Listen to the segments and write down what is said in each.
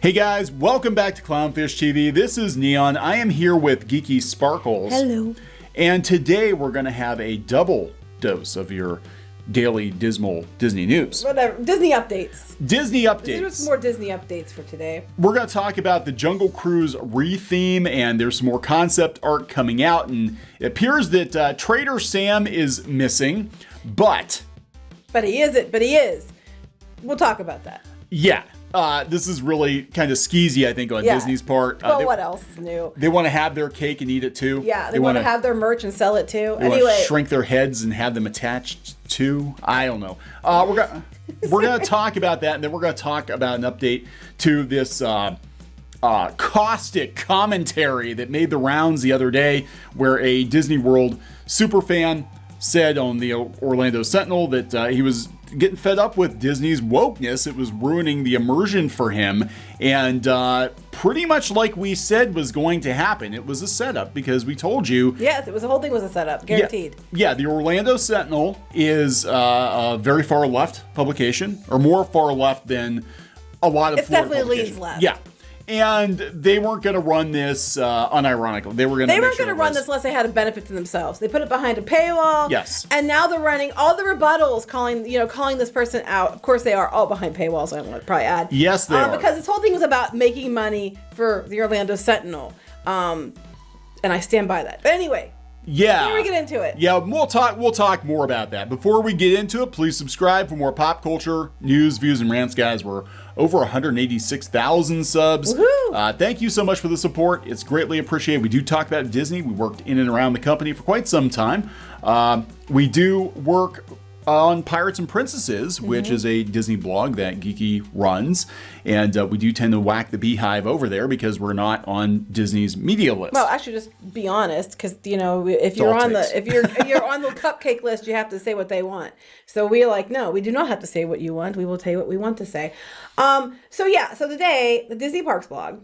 Hey guys, welcome back to Clownfish TV. This is Kneon. I am here with Geeky Sparkles. Hello. And today we're going to have a double dose of your daily dismal Disney news. Whatever. Disney updates. Disney updates. There's more Disney updates for today. We're going to talk about the Jungle Cruise retheme, and there's some more concept art coming out, and it appears that Trader Sam is missing, but he isn't, but he is. We'll talk about that. yeah. This is really kind of skeezy, I think, on Disney's part. Well, what else is new? They want to have their cake and eat it too. Yeah, they want to have their merch and sell it too. They want to shrink their heads and have them attached to. I don't know. We're gonna talk about that, and then we're gonna talk about an update to this caustic commentary that made the rounds the other day, where a Disney World superfan said on the Orlando Sentinel that he was getting fed up with Disney's wokeness. It was ruining the immersion for him, and pretty much like we said was going to happen. It was a setup because we told you. Yes, the whole thing was a setup, guaranteed. Yeah, the Orlando Sentinel is a very far left publication, or more far left than a lot of. It definitely leans left. Yeah. And they weren't going to run this unironically. They weren't going to run this unless they had a benefit to themselves. They put it behind a paywall. Yes. And now they're running all the rebuttals, calling this person out. Of course, they are all behind paywalls. I want to probably add. Yes, they are. Because this whole thing was about making money for the Orlando Sentinel, and I stand by that. But anyway. Yeah. Before we get into it. Yeah, we'll talk more about that. Before we get into it, please subscribe for more pop culture news, views, and rants, guys. We're over 186,000 subs. Thank you so much for the support. It's greatly appreciated. We do talk about Disney. We worked in and around the company for quite some time. We do work on Pirates and Princesses, which is a Disney blog that Geeky runs, and we do tend to whack the beehive over there because we're not on Disney's media list. Well, actually, just be honest, because if you're on the cupcake list, you have to say what they want. So no, we do not have to say what you want. We will tell you what we want to say. So today the Disney Parks blog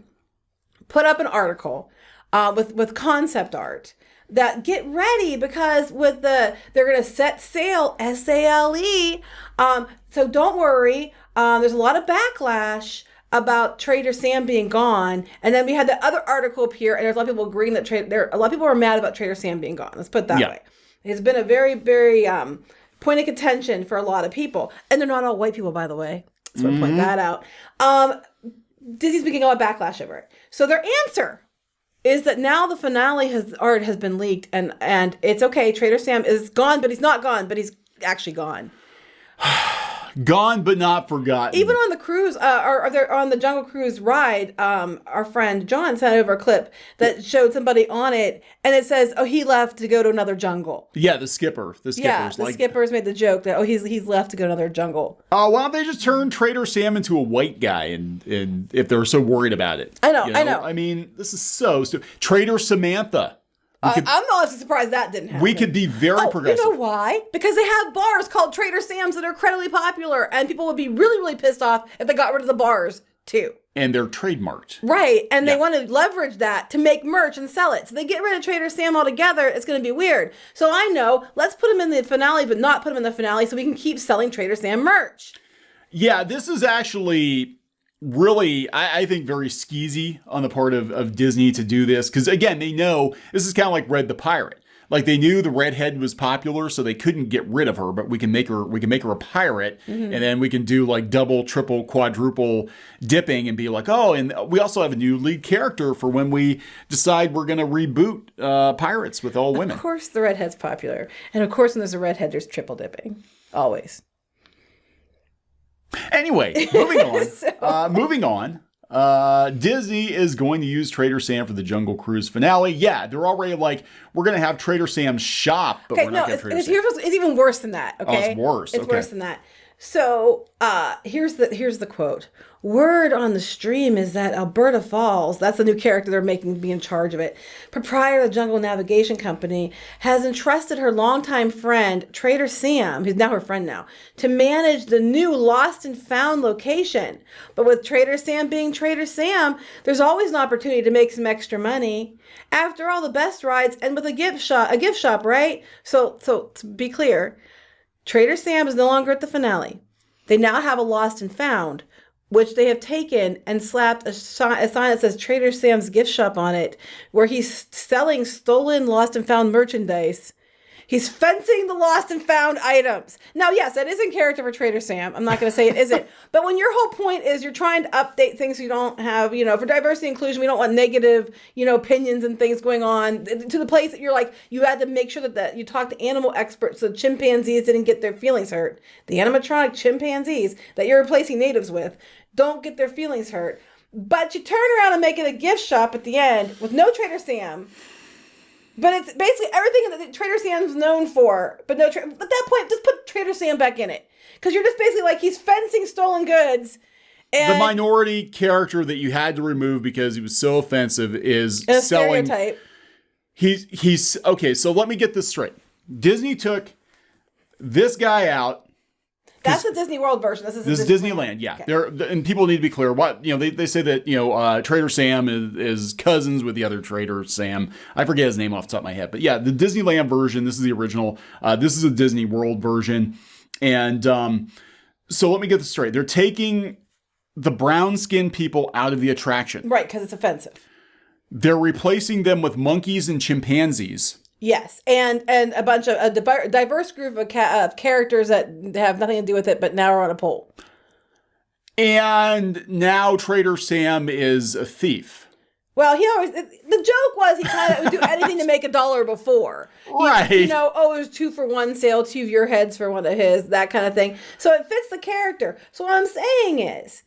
put up an article with concept art. That get ready because they're going to set sail, SALE. So don't worry. There's a lot of backlash about Trader Sam being gone. And then we had the other article appear, and there's a lot of people agreeing that a lot of people are mad about Trader Sam being gone. Let's put it that way. It's been a very, very point of contention for a lot of people. And they're not all white people, by the way. So I point that out. Disney's beginning a backlash over it. So their answer is that now the finale art has been leaked, and it's okay. Trader Sam is gone, but he's not gone, but he's actually gone. Gone but not forgotten. Even on the cruise, on the Jungle Cruise ride, our friend John sent over a clip that showed somebody on it, and it says, "Oh, he left to go to another jungle." Yeah, the skipper. The skippers made the joke that he's left to go to another jungle. Why don't they just turn Trader Sam into a white guy, and if they're so worried about it? I know. I mean, this is so stupid. Trader Samantha. I'm not surprised that didn't happen. We could be very progressive. You know why? Because they have bars called Trader Sam's that are incredibly popular, and people would be really, really pissed off if they got rid of the bars too. And they're trademarked. Right, and they want to leverage that to make merch and sell it. So they get rid of Trader Sam altogether, it's going to be weird. So I know, let's put him in the finale, but not put him in the finale so we can keep selling Trader Sam merch. Yeah, this is actually really, I think, very skeezy on the part of Disney to do this. Because, again, they know this is kind of like Red the Pirate. Like, they knew the redhead was popular, so they couldn't get rid of her, but we can make her a pirate, and then we can do like double, triple, quadruple dipping and be like, oh, and we also have a new lead character for when we decide we're going to reboot Pirates with all women. Of course the redhead's popular. And of course when there's a redhead, there's triple dipping. Always. Anyway, moving on. Disney is going to use Trader Sam for the Jungle Cruise finale. Yeah, they're already like, we're going to have Trader Sam's shop, but we're not going to have Trader Sam. It's even worse than that, okay? Oh, it's worse. It's worse than that. So here's the quote. Word on the stream is that Alberta Falls, that's the new character they're making to be in charge of it, proprietor of the Jungle Navigation Company, has entrusted her longtime friend, Trader Sam, who's now her friend now, to manage the new lost and found location. But with Trader Sam being Trader Sam, there's always an opportunity to make some extra money. After all, the best rides end with a gift shop, right? So to be clear, Trader Sam is no longer at the finale. They now have a lost and found, which they have taken and slapped a sign that says Trader Sam's Gift Shop on it, where he's selling stolen, lost and found merchandise. He's fencing the lost and found items. Now, yes, that is in character for Trader Sam. I'm not going to say it isn't. But when your whole point is you're trying to update things so you don't have, for diversity and inclusion, we don't want negative, opinions and things going on to the place that you're like, you had to make sure that you talk to animal experts so chimpanzees didn't get their feelings hurt. The animatronic chimpanzees that you're replacing natives with don't get their feelings hurt. But you turn around and make it a gift shop at the end with no Trader Sam. But it's basically everything that Trader Sam's known for. But at that point, just put Trader Sam back in it. Because you're just basically like, he's fencing stolen goods. And the minority character that you had to remove because he was so offensive is a selling. Stereotype. He's okay, so let me get this straight. Disney took this guy out. That's the Disney World version. This is Disneyland. Yeah. Okay. And people need to be clear. What they say that Trader Sam is cousins with the other Trader Sam. I forget his name off the top of my head, but yeah, the Disneyland version. This is the original. This is a Disney World version, and so let me get this straight. They're taking the brown skinned people out of the attraction, right? Because it's offensive. They're replacing them with monkeys and chimpanzees. Yes, and a bunch of a diverse group of characters that have nothing to do with it, but now are on a pole. And now Trader Sam is a thief. Well, the joke was he kind of would do anything to make $1 before. Right. It was 2-for-1 sale, 2 of your heads for one of his, that kind of thing. So it fits the character. So what I'm saying is,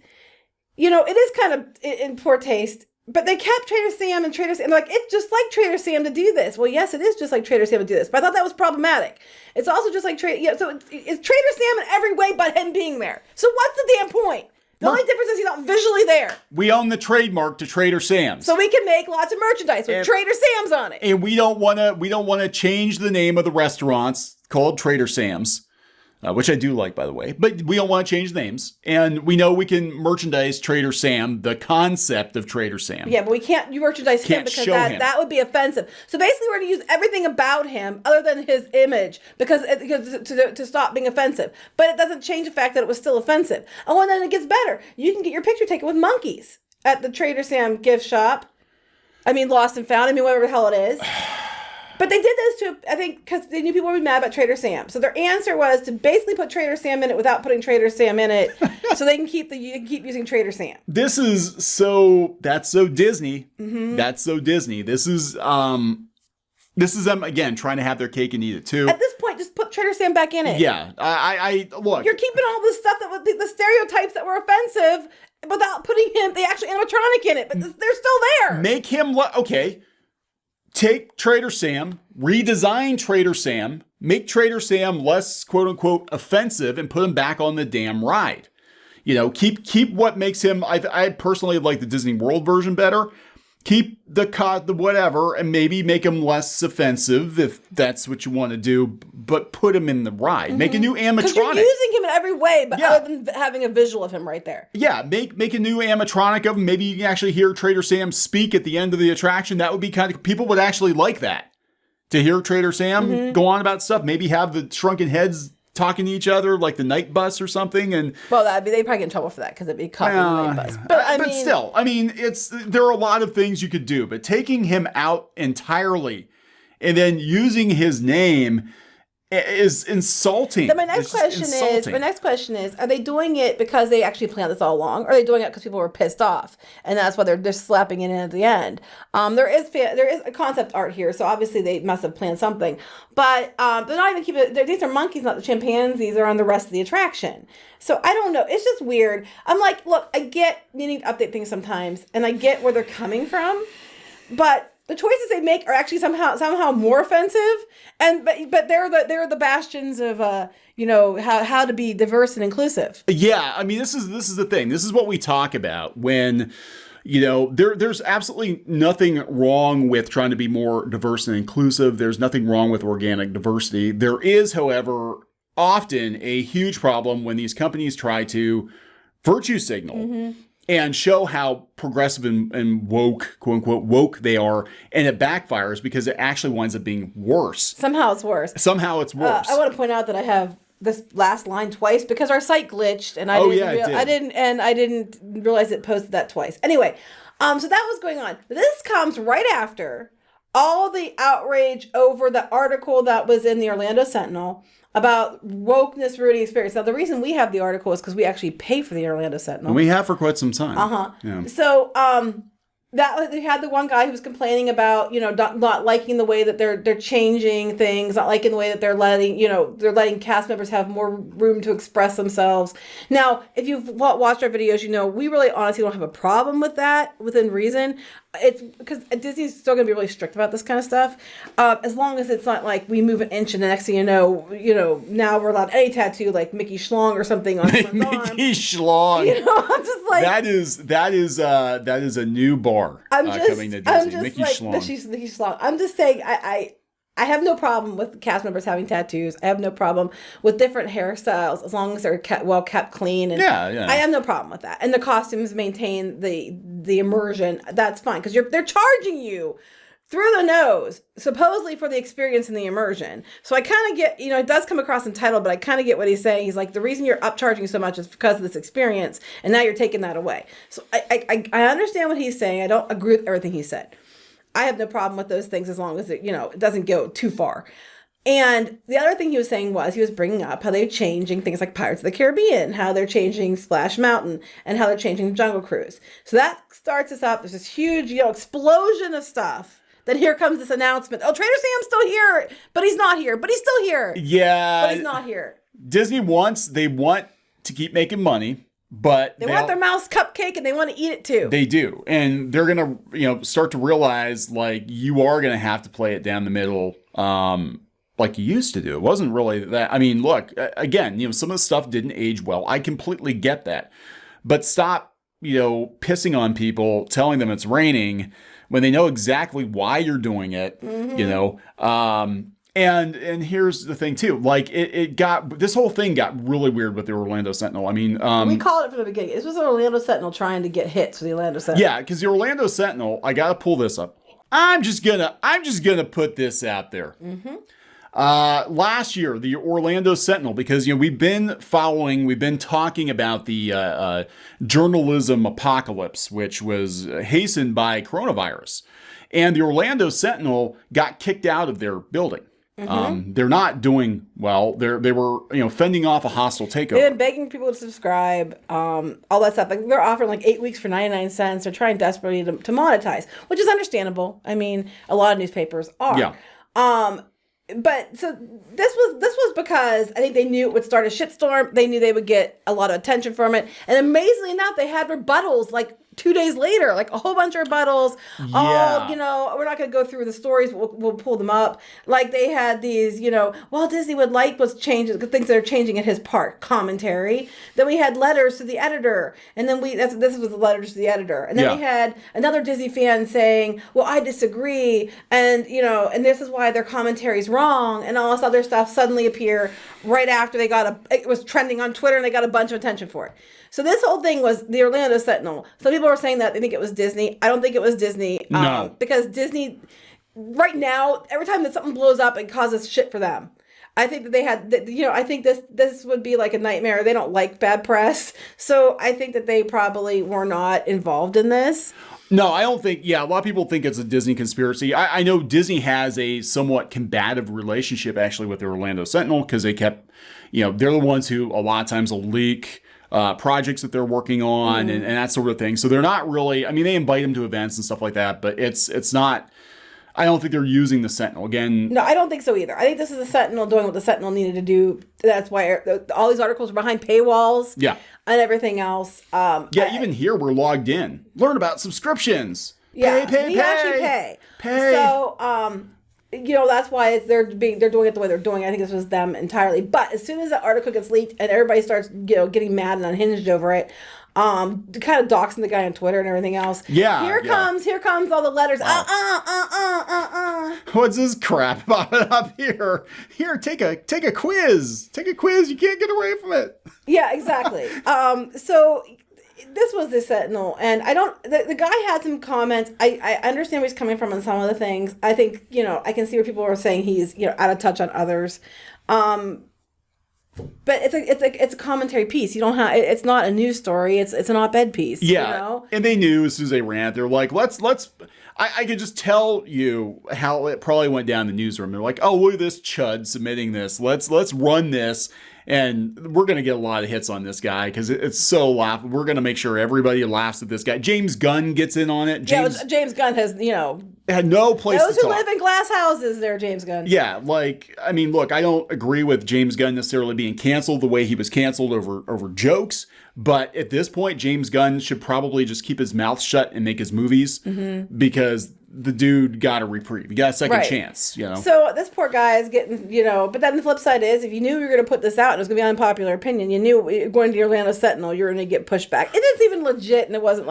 it is kind of in poor taste. But they kept Trader Sam and Trader Sam. Like, it's just like Trader Sam to do this. Well, yes, it is just like Trader Sam to do this. But I thought that was problematic. It's also just like Trader... so it's Trader Sam in every way but him being there. So what's the damn point? The only difference is he's not visually there. We own the trademark to Trader Sam's. So we can make lots of merchandise with Trader Sam's on it. And we don't want to change the name of the restaurants called Trader Sam's. Which I do like, by the way. But we don't want to change names. And we know we can merchandise Trader Sam, the concept of Trader Sam. Yeah, but we can't merchandise him because that would be offensive. So basically, we're going to use everything about him other than his image because to stop being offensive. But it doesn't change the fact that it was still offensive. Oh, and then it gets better. You can get your picture taken with monkeys at the Trader Sam gift shop. Lost and found. Whatever the hell it is. But they did this I think, because they knew people would be mad about Trader Sam. So their answer was to basically put Trader Sam in it without putting Trader Sam in it, so they can keep using Trader Sam. That's so Disney. Mm-hmm. That's so Disney. This is them again trying to have their cake and eat it too. At this point, just put Trader Sam back in it. Yeah, I look. You're keeping all this stuff the stereotypes that were offensive without putting the actual animatronic in it, but they're still there. Make him okay. Take Trader Sam, redesign Trader Sam, make Trader Sam less quote unquote offensive, and put him back on the damn ride. Keep what makes him. I personally like the Disney World version better. Keep the whatever, and maybe make him less offensive if that's what you want to do. But put him in the ride. Mm-hmm. Make a new animatronic. Because you're using him in every way, but other than having a visual of him right there. Yeah, make a new animatronic of him. Maybe you can actually hear Trader Sam speak at the end of the attraction. That would be people would actually like that, to hear Trader Sam go on about stuff. Maybe have the shrunken heads talking to each other like the night bus or something. And they'd probably get in trouble for that because it'd be caught in the night bus. But still, there are a lot of things you could do, but taking him out entirely and then using his name is insulting. My next question is, are they doing it because they actually planned this all along? Or are they doing it because people were pissed off? And that's why they're just slapping it in at the end. There is a concept art here, so obviously they must have planned something. But they're not even keeping it. These are monkeys, not the chimpanzees. They're on the rest of the attraction. So I don't know. It's just weird. I'm like, look, I get needing to update things sometimes, and I get where they're coming from. But the choices they make are actually somehow more offensive, but they're the bastions of how to be diverse and inclusive. Yeah, this is the thing. This is what we talk about when there's absolutely nothing wrong with trying to be more diverse and inclusive. There's nothing wrong with organic diversity. There is, however, often a huge problem when these companies try to virtue signal. Mm-hmm. And show how progressive and woke, quote unquote, woke they are. And it backfires because it actually winds up being worse. Somehow it's worse. I want to point out that I have this last line twice because our site glitched, and I didn't realize it posted that twice. Anyway, so that was going on. This comes right after all the outrage over the article that was in the Orlando Sentinel about wokeness ruining experience. Now, the reason we have the article is because we actually pay for the Orlando Sentinel. And we have for quite some time. Yeah. So, that they had the one guy who was complaining about, not liking the way that they're changing things, not liking the way that they're letting cast members have more room to express themselves. Now, if you've watched our videos, we really honestly don't have a problem with that within reason. It's because Disney's still going to be really strict about this kind of stuff, as long as it's not like we move an inch and the next thing now we're allowed any tattoo like Mickey Schlong or something on someone's arm. Mickey Schlong. I'm just like that is a new bar coming to Disney. Mickey Schlong. Mickey Schlong. I'm just saying I have no problem with cast members having tattoos. I have no problem with different hairstyles as long as they're kept clean. And yeah. I have no problem with that. And the costumes maintain the immersion. That's fine because they're charging you through the nose, supposedly for the experience and the immersion. So I kind of get, it does come across entitled, but I kind of get what he's saying. He's like, the reason you're upcharging so much is because of this experience, and now you're taking that away. So I understand what he's saying. I don't agree with everything he said. I have no problem with those things as long as it doesn't go too far. And the other thing he was saying was he was bringing up how they're changing things like Pirates of the Caribbean, how they're changing Splash Mountain, and how they're changing Jungle Cruise. So that starts us up. There's this huge, explosion of stuff. Then here comes this announcement. Oh, Trader Sam's still here, but he's not here. But he's still here. Yeah. But he's not here. Disney want to keep making money. But they want their mouse cupcake and they want to eat it too. They do. And they're going to, start to realize like you are going to have to play it down the middle like you used to do. It wasn't really that. I mean, look, again, some of the stuff didn't age well. I completely get that. But stop, pissing on people, telling them it's raining when they know exactly why you're doing it, And here's the thing too, like this whole thing got really weird with the Orlando Sentinel. I mean, we called it from the beginning. This was the Orlando Sentinel trying to get hits with the Orlando Sentinel. Yeah, because the Orlando Sentinel, I gotta pull this up. I'm just gonna put this out there. Mm-hmm. Last year, the Orlando Sentinel, because we've been talking about the journalism apocalypse, which was hastened by coronavirus, and the Orlando Sentinel got kicked out of their building. Mm-hmm. They're not doing well. They were fending off a hostile takeover. They've been begging people to subscribe, all that stuff. Like they're offering like 8 weeks for 99 cents. They're trying desperately to monetize, which is understandable. I mean, a lot of newspapers are. Yeah. But so this was because I think they knew it would start a shitstorm. They knew they would get a lot of attention from it. And amazingly enough, they had rebuttals like 2 days later, like a whole bunch of rebuttals. Yeah. We're not going to go through the stories. We'll pull them up. Like they had these, well, Disney would like what's changing, things that are changing at his park commentary. Then we had letters to the editor. And then this was the letters to the editor. And then we had another Disney fan saying, well, I disagree. And, and this is why their commentary is wrong. And all this other stuff suddenly appear right after it was trending on Twitter and they got a bunch of attention for it. So this whole thing was the Orlando Sentinel. Some people were saying that they think it was Disney. I don't think it was Disney. No. Because Disney, right now, every time that something blows up, it causes shit for them. I think that they had, I think this would be like a nightmare. They don't like bad press. So I think that they probably were not involved in this. No, I don't think, a lot of people think it's a Disney conspiracy. I know Disney has a somewhat combative relationship actually with the Orlando Sentinel because they kept, they're the ones who a lot of times will leak projects that they're working on and that sort of thing. So they're not really, I mean, they invite them to events and stuff like that, but it's not, I don't think they're using the Sentinel. Again. No, I don't think so either. I think this is the Sentinel doing what the Sentinel needed to do. That's why all these articles are behind paywalls. Yeah. And everything else. Even here we're logged in. Learn about subscriptions. Yeah. Pay. Actually pay. So, that's why they're doing it the way they're doing. I think this was them entirely. But as soon as the article gets leaked and everybody starts, getting mad and unhinged over it, kind of doxing the guy on Twitter and everything else. Yeah. Here comes all the letters. What's this crap popping up here? Here, take a quiz. Take a quiz. You can't get away from it. Yeah, exactly. So this was the Sentinel, and the guy had some comments. I understand where he's coming from on some of the things. I think, I can see where people are saying he's, out of touch on others. But it's a commentary piece. You don't have. It's not a news story. It's an op-ed piece. Yeah, you know? And they knew as soon as they ran it, they're like, let's. I could just tell you how it probably went down in the newsroom. They're like, oh, look at this chud submitting this. Let's run this. And we're going to get a lot of hits on this guy because it's so laughable. We're going to make sure everybody laughs at this guy. James Gunn gets in on it. James Gunn has, had no place to talk. Those who live in glass houses, they're James Gunn. Yeah, I mean, look, I don't agree with James Gunn necessarily being canceled the way he was canceled over jokes. But at this point, James Gunn should probably just keep his mouth shut and make his movies because the dude got a reprieve. He got a second chance, So this poor guy is getting, but then the flip side is if you knew you were going to put this out and it was going to be unpopular opinion, you knew going to the Orlando Sentinel, you were going to get pushback. It is even legit and it wasn't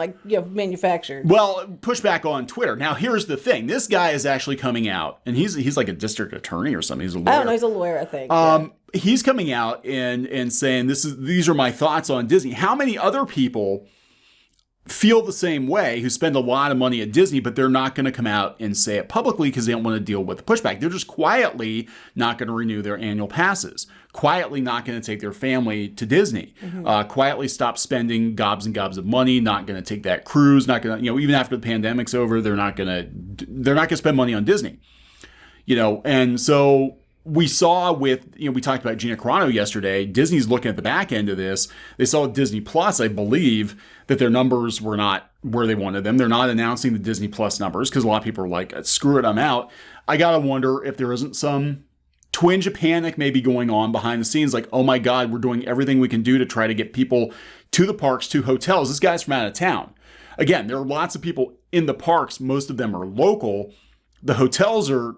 manufactured. Well, pushback on Twitter. Now, here's the thing. This guy is actually coming out and he's like a district attorney or something. He's a lawyer. I don't know. He's a lawyer, I think. He's coming out and saying these are my thoughts on Disney. How many other people feel the same way who spend a lot of money at Disney, but they're not going to come out and say it publicly because they don't want to deal with the pushback. They're just quietly not going to renew their annual passes, quietly not going to take their family to Disney, quietly stop spending gobs and gobs of money, not going to take that cruise, not going to, even after the pandemic's over, they're not going to spend money on Disney, and so we saw with, we talked about Gina Carano yesterday. Disney's looking at the back end of this. They saw with Disney Plus, I believe, that their numbers were not where they wanted them. They're not announcing the Disney Plus numbers because a lot of people are like, screw it, I'm out. I got to wonder if there isn't some twinge of panic maybe going on behind the scenes. Like, oh my God, we're doing everything we can do to try to get people to the parks, to hotels. This guy's from out of town. Again, there are lots of people in the parks. Most of them are local. The hotels are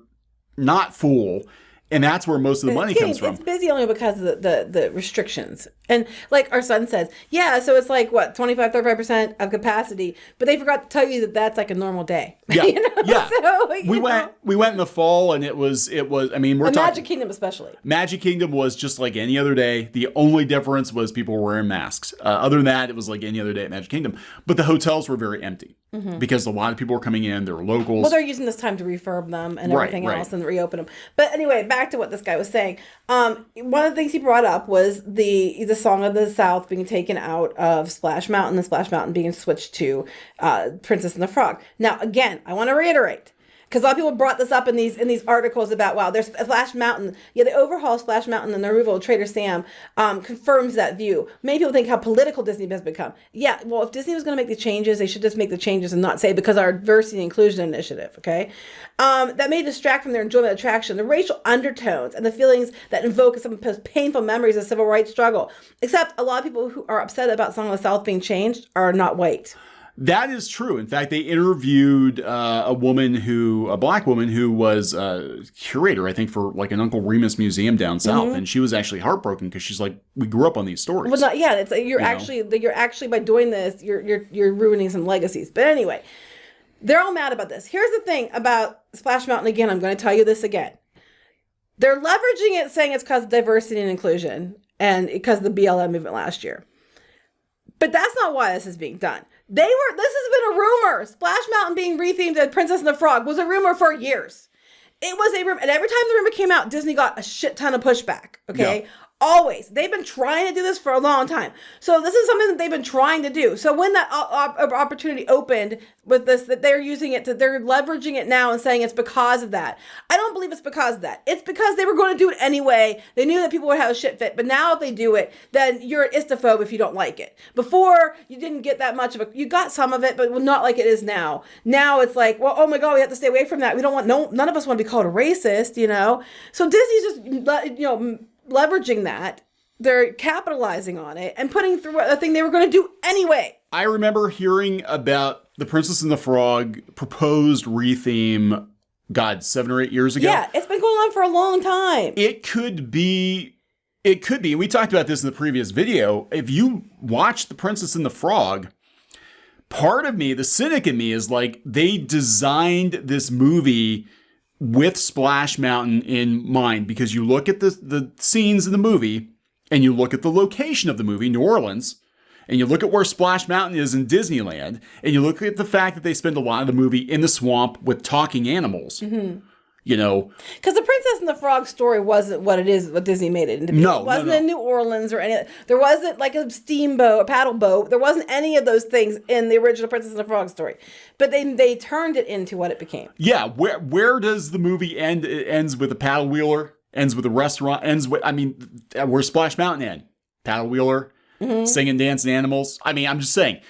not full. And that's where most of the money comes from. It's busy only because of the restrictions. And like our son says, so it's like, 25, 35% of capacity. But they forgot to tell you that that's like a normal day. Yeah, yeah. So, we went in the fall and it was. I mean, we're talking Magic Kingdom especially. Magic Kingdom was just like any other day. The only difference was people were wearing masks. Other than that, it was like any other day at Magic Kingdom. But the hotels were very empty because a lot of people were coming in. They were locals. Well, they're using this time to refurb them and everything else and reopen them. But anyway, back to what this guy was saying. One of the things he brought up was the Song of the South being taken out of Splash Mountain, and Splash Mountain being switched to Princess and the Frog. Now, again, I want to reiterate, because a lot of people brought this up in these articles about, wow, there's Splash Mountain. Yeah, the overhaul of Splash Mountain and the removal of Trader Sam confirms that view. Many people think how political Disney has become. Yeah, well, if Disney was going to make the changes, they should just make the changes and not say because our diversity and inclusion initiative, okay? That may distract from their enjoyment of attraction, the racial undertones and the feelings that invoke some painful memories of civil rights struggle. Except a lot of people who are upset about Song of the South being changed are not white. That is true. In fact, they interviewed a black woman who was a curator, I think, for like an Uncle Remus museum down south, and she was actually heartbroken because she's like, we grew up on these stories. Well, it's you're actually by doing this, you're ruining some legacies. But anyway, they're all mad about this. Here's the thing about Splash Mountain. Again, I'm going to tell you this again. They're leveraging it, saying it's because of diversity and inclusion and because of the BLM movement last year. But that's not why this is being done. This has been a rumor. Splash Mountain being rethemed as Princess and the Frog was a rumor for years. It was a rumor. And every time the rumor came out, Disney got a shit ton of pushback. Okay. Yeah. Always. They've been trying to do this for a long time. So this is something that they've been trying to do. So when that opportunity opened with this, that they're using it, they're leveraging it now and saying it's because of that. I don't believe it's because of that. It's because they were going to do it anyway. They knew that people would have a shit fit. But now if they do it, then you're an istophobe if you don't like it. Before, you didn't get that much of you got some of it, but not like it is now. Now it's like, well, oh my God, we have to stay away from that. We don't want, none of us want to be called a racist, So Disney's just, leveraging that. They're capitalizing on it and putting through a thing they were going to do anyway. I remember hearing about the Princess and the Frog proposed retheme, 7 or 8 years ago. Yeah, it's been going on for a long time. It could be. We talked about this in the previous video. If you watch the Princess and the Frog, part of me, the cynic in me, is like, they designed this movie with Splash Mountain in mind, because you look at the scenes in the movie and you look at the location of the movie, New Orleans, and you look at where Splash Mountain is in Disneyland, and you look at the fact that they spend a lot of the movie in the swamp with talking animals. Because the Princess and the Frog story wasn't what it is, what Disney made it into. No, it wasn't in New Orleans or any. There wasn't like a steamboat, a paddle boat. There wasn't any of those things in the original Princess and the Frog story. But they turned it into what it became. Yeah, where does the movie end? It ends with a paddle wheeler. Ends with a restaurant. Ends with where Splash Mountain end? Paddle wheeler, singing, dancing animals. I'm just saying.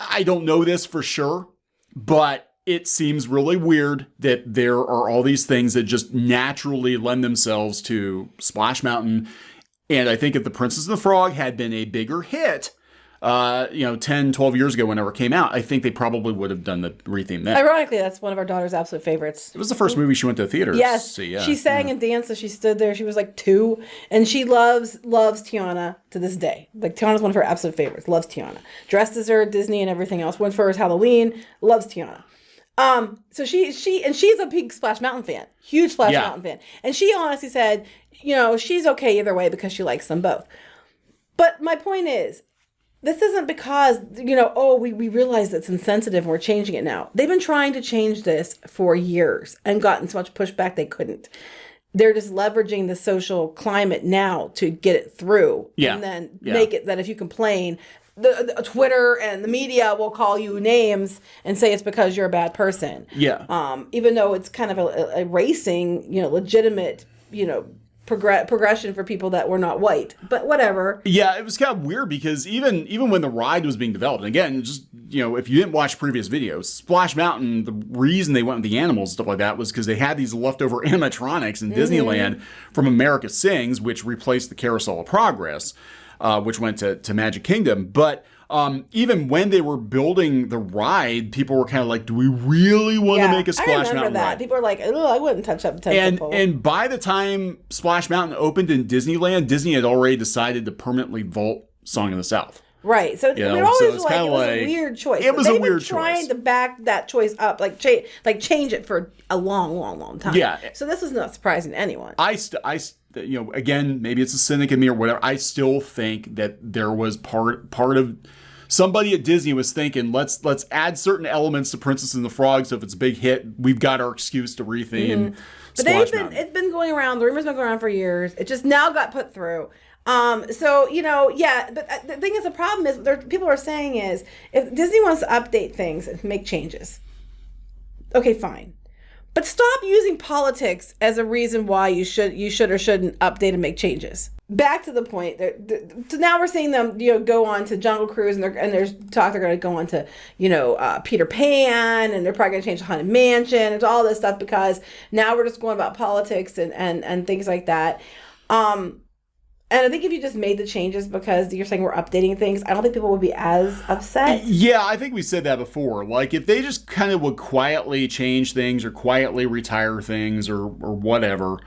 I don't know this for sure, but it seems really weird that there are all these things that just naturally lend themselves to Splash Mountain. And I think if The Princess and the Frog had been a bigger hit, 10, 12 years ago whenever it came out, I think they probably would have done the retheme then. Ironically, that's one of our daughter's absolute favorites. It was the first movie she went to the theater to see. Yeah. She sang and danced as she stood there. She was like 2, and she loves Tiana to this day. Like, Tiana's one of her absolute favorites. Loves Tiana. Dressed as her at Disney and everything else. Went for her Halloween. Loves Tiana. So she's a big Splash Mountain fan. Huge Splash Mountain fan. And she honestly said, she's okay either way because she likes them both. But my point is, this isn't because, we realize it's insensitive and we're changing it now. They've been trying to change this for years and gotten so much pushback they couldn't. They're just leveraging the social climate now to get it through. Yeah. And then make it that if you complain, the Twitter and the media will call you names and say it's because you're a bad person. Yeah. Even though it's kind of erasing, legitimate, progression for people that were not white, but whatever. Yeah, it was kind of weird because even when the ride was being developed, and again, just if you didn't watch previous videos, Splash Mountain, the reason they went with the animals and stuff like that was because they had these leftover animatronics in Disneyland from America Sings, which replaced the Carousel of Progress, which went to Magic Kingdom. But even when they were building the ride, people were kind of like, do we really want to make a Splash Mountain ride? People were like, oh, I wouldn't touch up 10 people. And by the time Splash Mountain opened in Disneyland, Disney had already decided to permanently vault Song of the South. Right. So we always it was a weird choice. It was a weird choice. Trying to back that choice up, change it for a long, long, long time. Yeah. So this is not surprising to anyone. Again, maybe it's a cynic in me or whatever. I still think that there was part of somebody at Disney was thinking, let's add certain elements to Princess and the Frog. So if it's a big hit, we've got our excuse to retheme. But it's been going around. The rumor's been going around for years. It just now got put through. But the thing is, the problem is, people are saying is, if Disney wants to update things and make changes, okay, fine. But stop using politics as a reason why you should or shouldn't update and make changes. Back to the point. So now we're seeing them, go on to Jungle Cruise, and there's talk they're going to go on to, Peter Pan, and they're probably going to change the Haunted Mansion and all this stuff because now we're just going about politics and things like that. And I think if you just made the changes because you're saying we're updating things, I don't think people would be as upset. Yeah, I think we said that before. Like, if they just kind of would quietly change things or quietly retire things or whatever,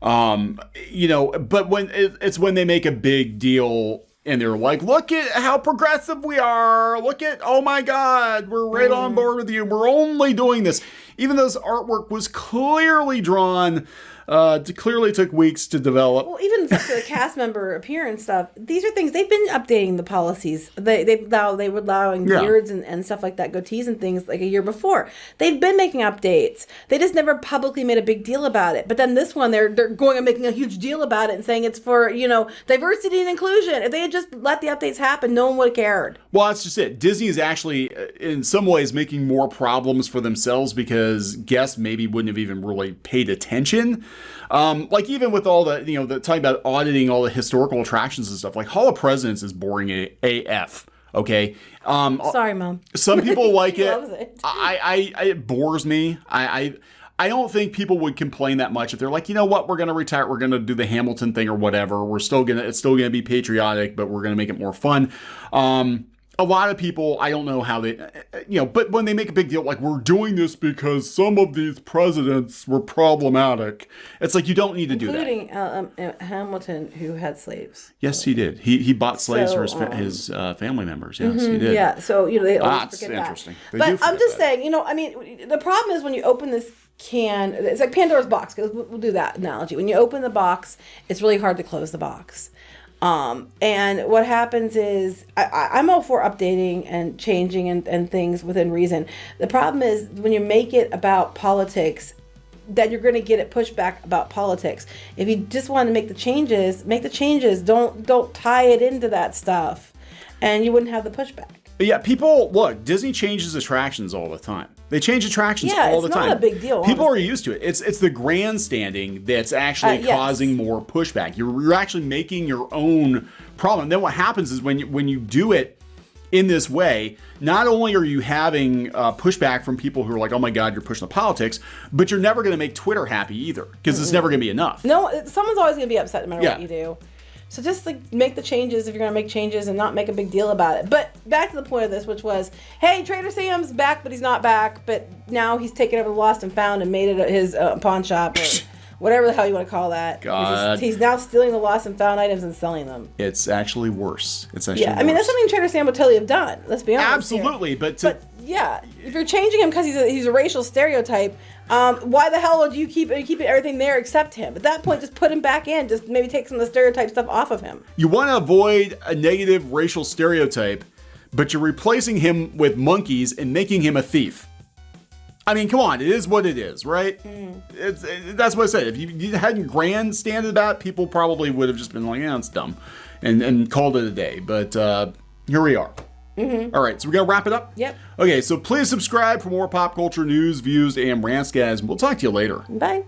but when they make a big deal and they're like, look at how progressive we are. Look at, oh my God, we're right on board with you. We're only doing this. Even though this artwork was clearly drawn, clearly took weeks to develop. Well, even the cast member appearance stuff, these are things they've been updating the policies. They were allowing beards and stuff like that, goatees and things like a year before. They've been making updates. They just never publicly made a big deal about it. But then this one, they're going and making a huge deal about it and saying it's for diversity and inclusion. If they had just let the updates happen, no one would have cared. Well, that's just it. Disney is actually, in some ways, making more problems for themselves because guests maybe wouldn't have even really paid attention. Like even with all the, the talking about auditing all the historical attractions and stuff, like Hall of Presidents is boring AF. Okay. Sorry, Mom. Some people like it. Loves it. It bores me. I don't think people would complain that much if they're like, you know what, we're going to retire. We're going to do the Hamilton thing or whatever. It's still going to be patriotic, but we're going to make it more fun. A lot of people, I don't know how they, but when they make a big deal, like we're doing this because some of these presidents were problematic. It's like, you don't need to do that. Including Hamilton, who had slaves. Yes, he did. He bought slaves for his family members. Yes, he did. Yeah. So, they always that's forget interesting. That. But I'm just saying, the problem is when you open this can, it's like Pandora's box, because we'll do that analogy. When you open the box, it's really hard to close the box. And what happens is I'm all for updating and changing and things within reason. The problem is when you make it about politics, then you're going to get it pushback about politics. If you just want to make the changes. Don't tie it into that stuff, and you wouldn't have the pushback. Yeah, people, look, Disney changes attractions all the time. They change attractions all the time. Yeah, it's not a big deal. People are used to it. It's the grandstanding that's actually causing more pushback. You're actually making your own problem. Then what happens is when you do it in this way, not only are you having pushback from people who are like, oh my God, you're pushing the politics, but you're never going to make Twitter happy either, because it's never going to be enough. No, someone's always going to be upset no matter what you do. So just like make the changes if you're going to make changes and not make a big deal about it. But back to the point of this, which was, hey, Trader Sam's back, but he's not back. But now he's taken over the Lost and Found and made it his pawn shop or whatever the hell you want to call that. God. He's now stealing the Lost and Found items and selling them. It's actually worse. It's actually worse. I mean, that's something Trader Sam would totally have done. Let's be honest. Absolutely. Here. But yeah, if you're changing him because he's a racial stereotype, why the hell would you keep everything there except him? At that point, just put him back in. Just maybe take some of the stereotype stuff off of him. You want to avoid a negative racial stereotype, but you're replacing him with monkeys and making him a thief. I mean, come on, it is what it is, right? That's what I said. If you hadn't grandstanded about it, people probably would have just been like, yeah, it's dumb, and called it a day. But here we are. All right, so we're going to wrap it up? Yep. Okay, so please subscribe for more pop culture news, views, and rants, guys. We'll talk to you later. Bye.